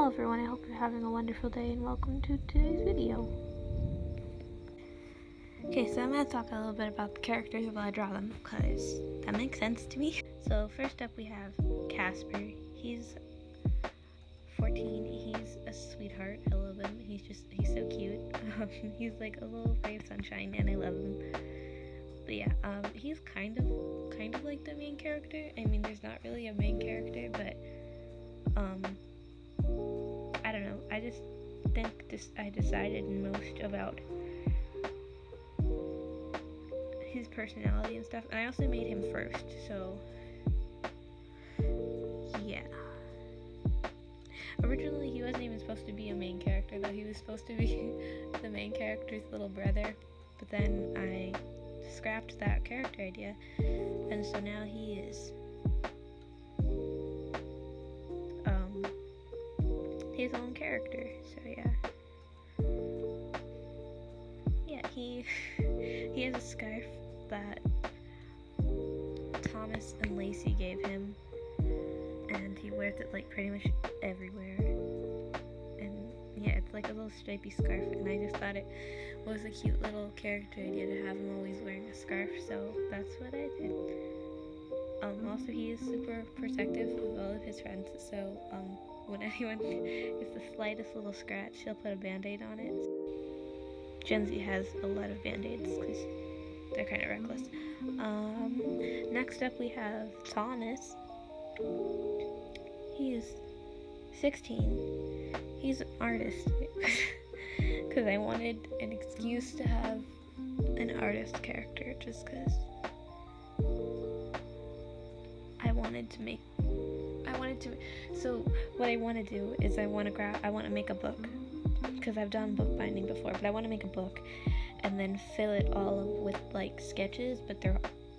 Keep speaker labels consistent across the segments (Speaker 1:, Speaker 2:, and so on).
Speaker 1: Hello everyone, I hope you're having a wonderful day and welcome to today's video. Okay, so I'm going to talk a little bit about the characters while I draw them because that makes sense to me. So first up we have Casper. He's 14, he's a sweetheart, I love him, he's so cute. He's like a little ray of sunshine and I love him. But yeah, he's kind of like the main character. I mean, there's not really a main character, but I don't know. I just think I decided most about his personality and stuff, and I also made him first, so yeah. Originally, he wasn't even supposed to be a main character, though. He was supposed to be the main character's little brother, but then I scrapped that character idea, and so now he is his own character. So yeah, he has a scarf that Thomas and Lacey gave him, and he wears it like pretty much everywhere. And yeah, it's like a little stripy scarf, and I just thought it was a cute little character idea to have him always wearing a scarf, so that's what I did. Also, he is super protective of all of his friends, so when anyone gets the slightest little scratch, he'll put a band-aid on it. Gen Z has a lot of band-aids because they're kind of reckless. Next up we have Thomas. He is 16. He's an artist because I wanted an excuse to have an artist character, just because so what I want to do is I want to make a book, because I've done bookbinding before, but I want to make a book and then fill it all with like sketches, but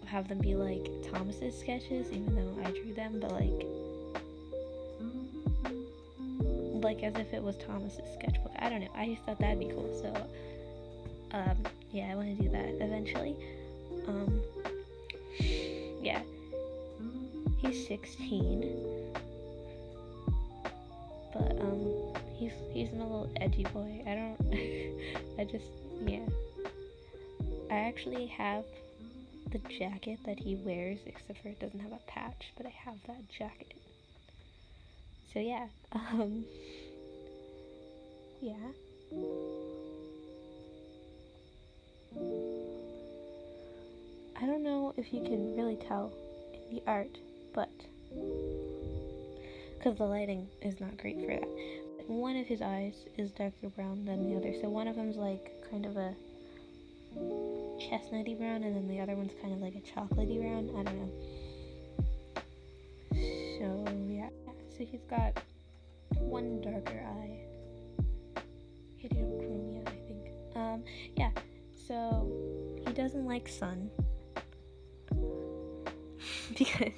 Speaker 1: have them be like Thomas's sketches, even though I drew them, but like as if it was Thomas's sketchbook. I don't know, I just thought that'd be cool, so yeah, I want to do that eventually. Yeah, he's 16, but he's a little edgy boy. I actually have the jacket that he wears, except for it doesn't have a patch, but I have that jacket. So yeah, yeah. I don't know if you can really tell in the art, but because the lighting is not great for that. One of his eyes is darker brown than the other, so one of them's like kind of a chestnutty brown, and then the other one's kind of like a chocolatey brown. I don't know. So yeah, so he's got one darker eye. Heterochromia, I think. Yeah. So he doesn't like sun because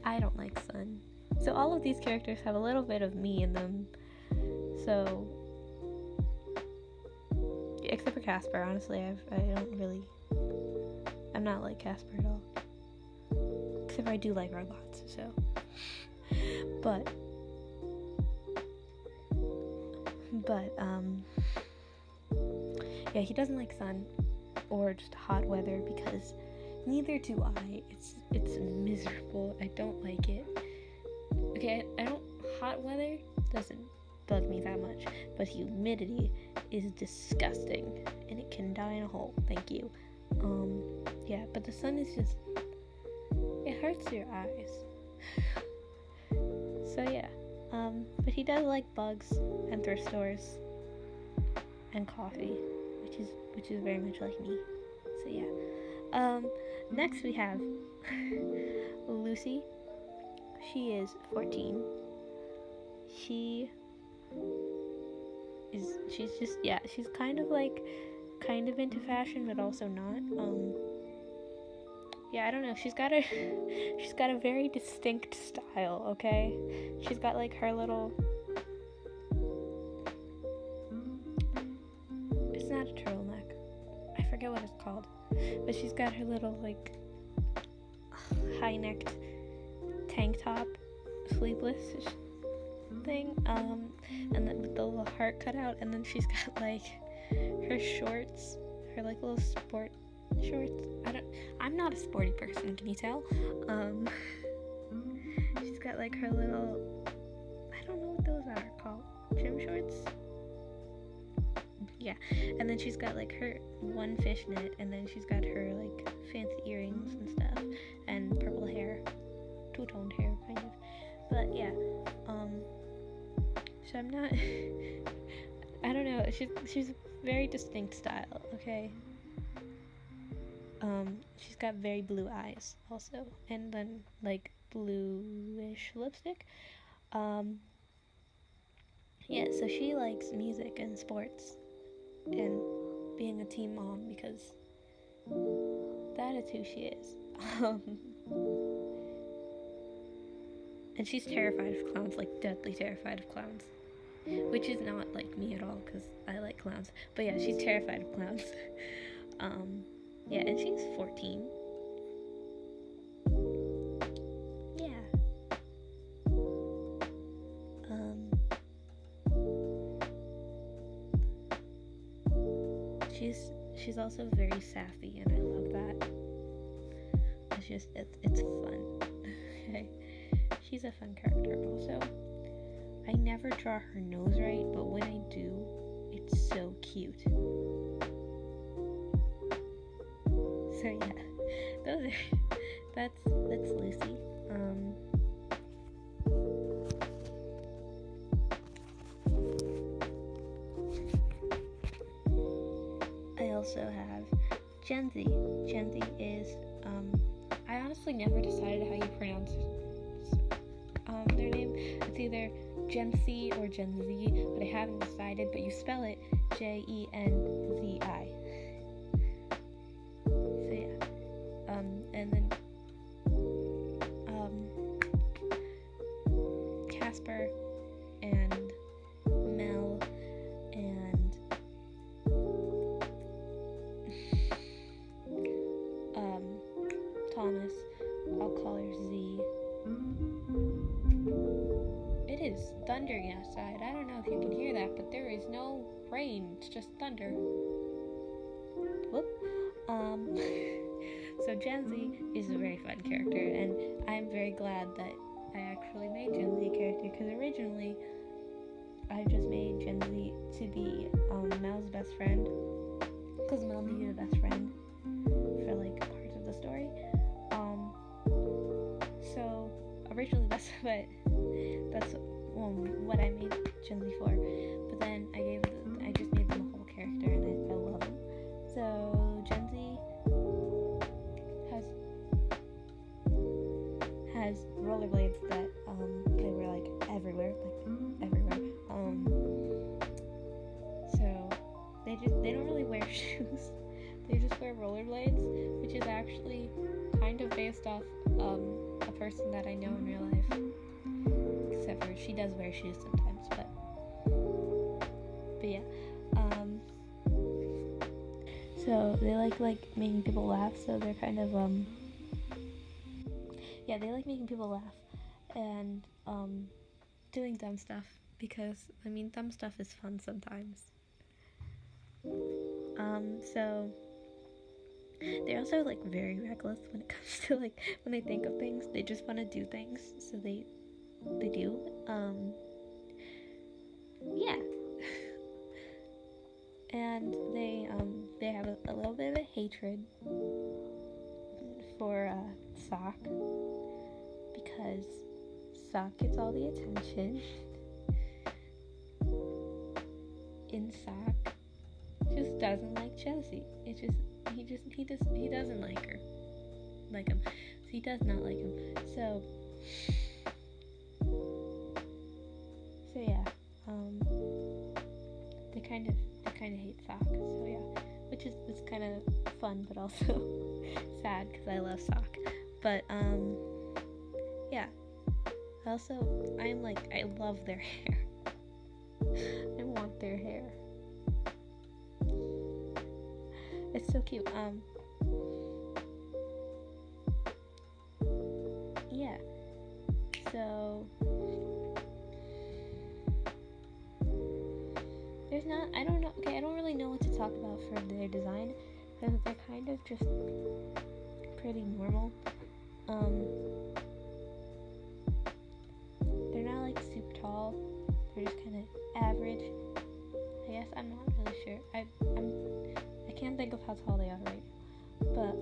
Speaker 1: I don't like sun. So all of these characters have a little bit of me in them. So, except for Casper, honestly, I'm not like Casper at all. Except for I do like robots, so. But, yeah, he doesn't like sun or just hot weather because neither do I. It's miserable. I don't like it. Okay, hot weather doesn't bug me that much, but humidity is disgusting, and it can die in a hole. Thank you. Yeah, but the sun is just, it hurts your eyes. So yeah, but he does like bugs and thrift stores and coffee, which is very much like me. So yeah. Next we have Lucy. She is 14. She's kind of into fashion, but also not. Yeah, I don't know. She's got a very distinct style, okay? She's got like her little, it's not a turtleneck. I forget what it's called. But she's got her little like high-necked tank top sleeveless thing, and then with the little heart cut out, and then she's got like her shorts, her like little sport shorts. I'm not a sporty person, can you tell? She's got like her little, I don't know what those are called, gym shorts? Yeah, and then she's got like her one fishnet, and then she's got her like fancy earrings and stuff, and purple hair, two-toned hair kind of. But yeah, so I'm not I don't know, she's very distinct style, okay? She's got very blue eyes also, and then like bluish lipstick. Yeah, so she likes music and sports and being a teen mom, because that is who she is. And she's terrified of clowns, like deadly terrified of clowns, which is not like me at all, because I like clowns. But yeah, she's terrified of clowns. Yeah, and she's 14. Yeah. She's also very sassy, and I love that. It's fun. Okay. She's a fun character also. I never draw her nose right, but when I do, it's so cute. So yeah, that's Lucy. I also have Gen Z. Gen Z is, I honestly never decided how you pronounce their name. It's either Gen C or Gen Z, but I haven't decided, but you spell it Genzi. So yeah, and then, Casper and Mel and Thomas, I'll call her Z. It is thundering outside. I don't know if you can hear that, but there is no rain. It's just thunder. Whoop. So Gen Z is a very fun character, and I'm very glad that I actually made Gen Z a character, because originally I just made Gen Z to be Mel's best friend, because Mel needed a best friend for like parts of the story. So originally that's what I made Gen Z for, but then I just made them a whole character, and I love them. So Gen Z has rollerblades that they were like everywhere. So they don't really wear shoes. They just wear rollerblades, which is actually kind of based off a person that I know in real life. Except for she does wear shoes sometimes, but yeah. So they like making people laugh, so they're kind of yeah, they like making people laugh and doing dumb stuff, because I mean dumb stuff is fun sometimes. So they're also like very reckless when it comes to like when they think of things. They just want to do things, so they do. Yeah. And they have a little bit of a hatred for Sock, because Sock gets all the attention, and Sock just doesn't like Chelsea. He doesn't like him. So he does not like him. So yeah, they kind of hate Sock. So yeah, which is kind of fun, but also sad, because I love Sock. But yeah. Also, I love their hair. I want their hair. It's so cute. Yeah. So there's not, I don't know, okay, I don't really know what to talk about for their design, because they're kind of just pretty normal. They're not like super tall, they're just kind of average, I guess. I'm not really sure. I can't think of how tall they are right now, but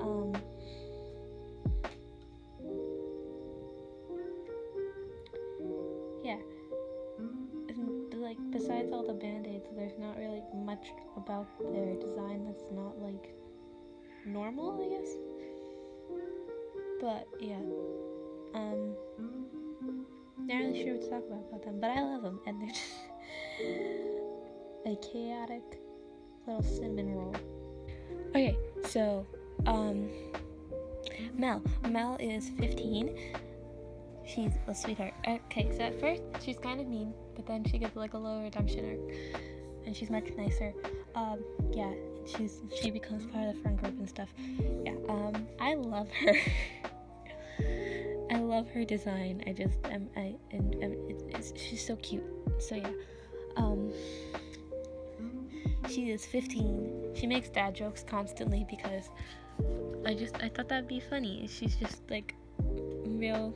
Speaker 1: yeah. And, like, besides all the band-aids, there's not really much about their design that's not like normal, I guess. But yeah, not really sure what to talk about them, but I love them, and they're just a chaotic little cinnamon roll. Okay, so Mel is 15. She's a sweetheart. Okay, so at first she's kind of mean, but then she gets like a little redemption arc, and she's much nicer. Yeah, she becomes part of the friend group and stuff. Yeah, I love her. I love her design. She's so cute. So yeah, she is 15. She makes dad jokes constantly because I thought that'd be funny. She's just like real,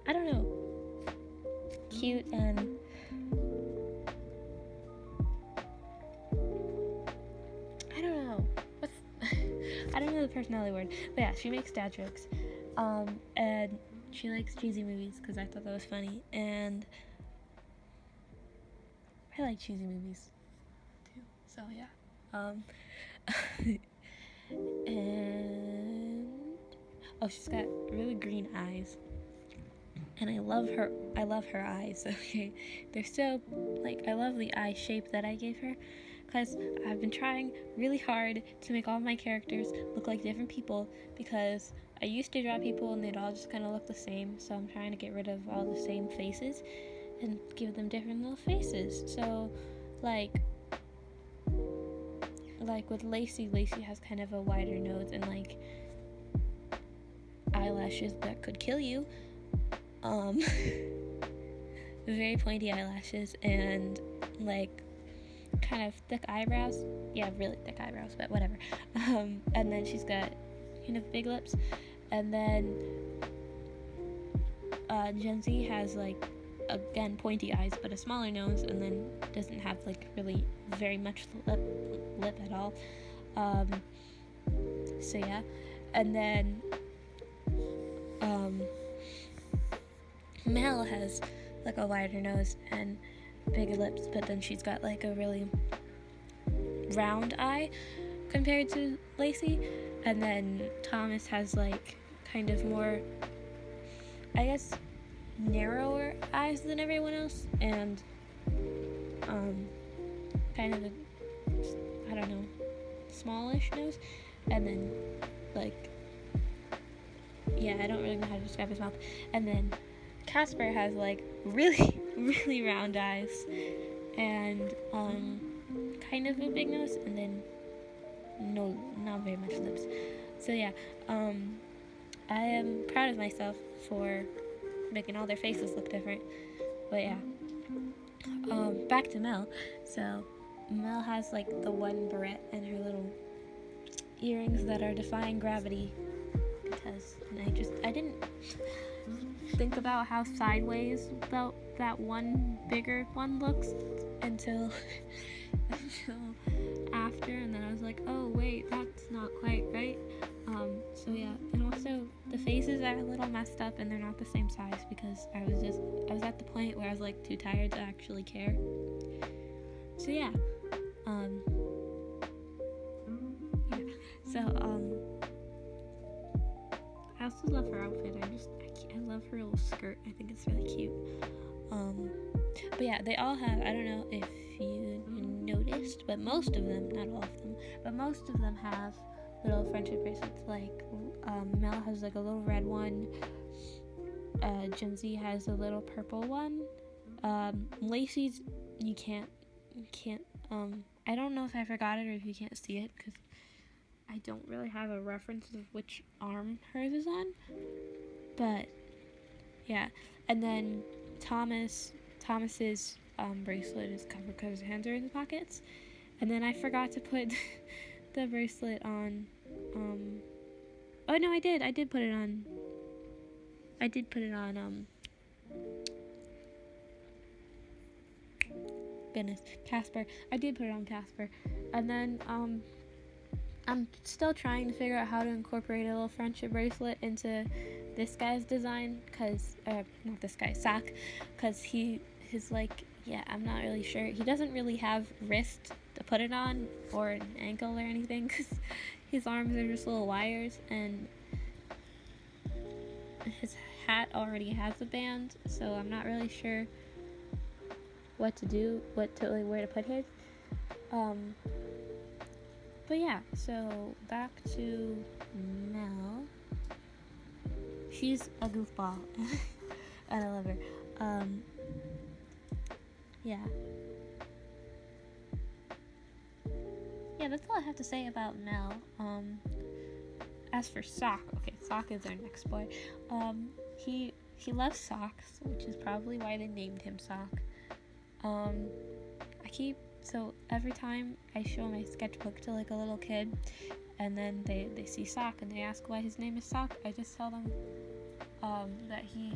Speaker 1: I don't know, cute and I don't know I don't know the personality word, but yeah, she makes dad jokes, and she likes cheesy movies because I thought that was funny, and I like cheesy movies too. So yeah, and she's got really green eyes. And I love her eyes, okay? They're so, like, I love the eye shape that I gave her, because I've been trying really hard to make all my characters look like different people, because I used to draw people and they'd all just kind of look the same, so I'm trying to get rid of all the same faces and give them different little faces. So, like with Lacey has kind of a wider nose and, like, eyelashes that could kill you. Very pointy eyelashes and like kind of thick eyebrows. Yeah, really thick eyebrows, but whatever. And then she's got kind of big lips, and then Gen Z has like, again, pointy eyes but a smaller nose, and then doesn't have like really very much lip at all. So yeah, and then Mel has like a wider nose and bigger lips, but then she's got like a really round eye compared to Lacey, and then Thomas has like kind of more, I guess, narrower eyes than everyone else, and kind of a, I don't know, smallish nose, and then like, yeah, I don't really know how to describe his mouth, and then Casper has like really, really round eyes and kind of a big nose, and then not very much lips. So yeah, I am proud of myself for making all their faces look different. But yeah, back to Mel. So Mel has like the one barrette and her little earrings that are defying gravity, because I didn't think about how sideways that one bigger one looks until after, and then I was like, oh wait, that's not quite right. So yeah, and also the faces are a little messed up and they're not the same size, because I was at the point where I was like too tired to actually care. So yeah, so I also love her outfit. I love her little skirt. I think it's really cute. But yeah, they all have, I don't know if you noticed, but most of them, not all of them, but most of them have little friendship bracelets. Like, Mel has like a little red one. Gen Z has a little purple one. Lacey's, you can't, I don't know if I forgot it or if you can't see it, because I don't really have a reference of which arm hers is on, but Yeah, and then Thomas's bracelet is covered because his hands are in his pockets, and then I forgot to put the bracelet on. Oh no, I did. I did put it on. I did put it on. Goodness, Casper. I did put it on Casper, and then I'm still trying to figure out how to incorporate a little friendship bracelet into this guy's design, cause not this guy, Sock, cause his like, yeah, I'm not really sure. He doesn't really have wrist to put it on or an ankle or anything, cause his arms are just little wires, and his hat already has a band, so I'm not really sure what to do, where to put his. But yeah, so back to Mel. She's a goofball, and I love her. Yeah. Yeah, that's all I have to say about Mel. As for Sock, okay, Sock is our next boy. He loves socks, which is probably why they named him Sock. So every time I show my sketchbook to like a little kid, and then they see Sock and they ask why his name is Sock, I just tell them that he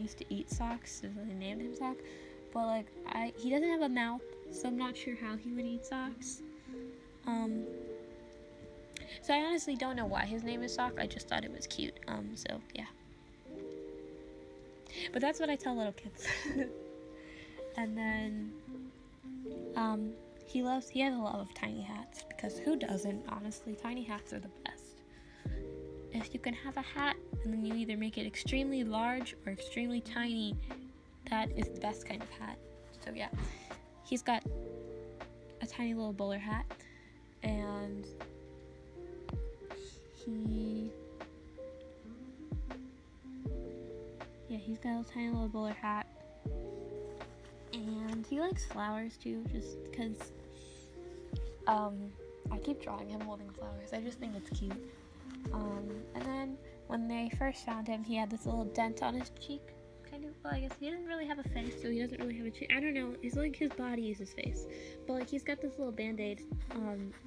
Speaker 1: used to eat socks, so they named him Sock. But he doesn't have a mouth, so I'm not sure how he would eat socks. So I honestly don't know why his name is Sock. I just thought it was cute. So yeah. But that's what I tell little kids. And then he has a love of tiny hats, because who doesn't? Honestly, tiny hats are the best. If you can have a hat and then you either make it extremely large or extremely tiny, that is the best kind of hat. So yeah, he's got a tiny little bowler hat, and he's got a tiny little bowler hat, and he likes flowers too, just because I keep drawing him holding flowers. I just think it's cute. And then when they first found him, he had this little dent on his cheek, kind of. Well, I guess he doesn't really have a face, so he doesn't really have a cheek. I don't know. It's like his body is his face, but he's got this little band-aid,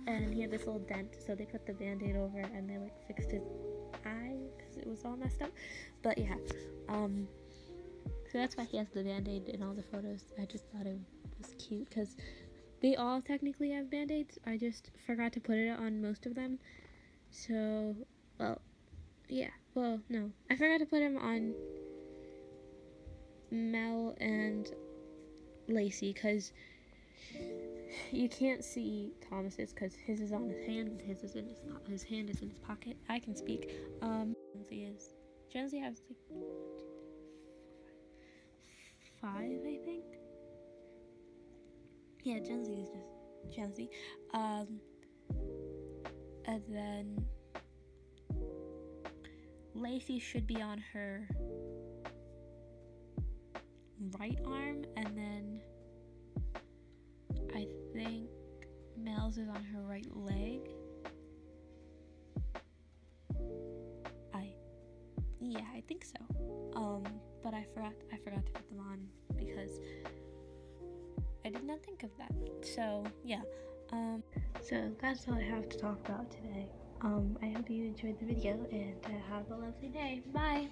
Speaker 1: and he had this little dent, so they put the band-aid over and they fixed his eye because it was all messed up. But yeah, so that's why he has the band-aid in all the photos. I just thought it was cute because they all technically have band-aids. I just forgot to put it on most of them. So, no. I forgot to put him on Mel and Lacey because you can't see Thomas's because his is on his hand and his hand is in his pocket. I can speak. Jonesy has 5, I think. Yeah, Jonesy is just Jonesy. And then Lacey should be on her right arm, and then I think Mel's is on her right leg. I think so. But I forgot to put them on because I did not think of that. So yeah. So that's all I have to talk about today. I hope you enjoyed the video, and have a lovely day. Bye!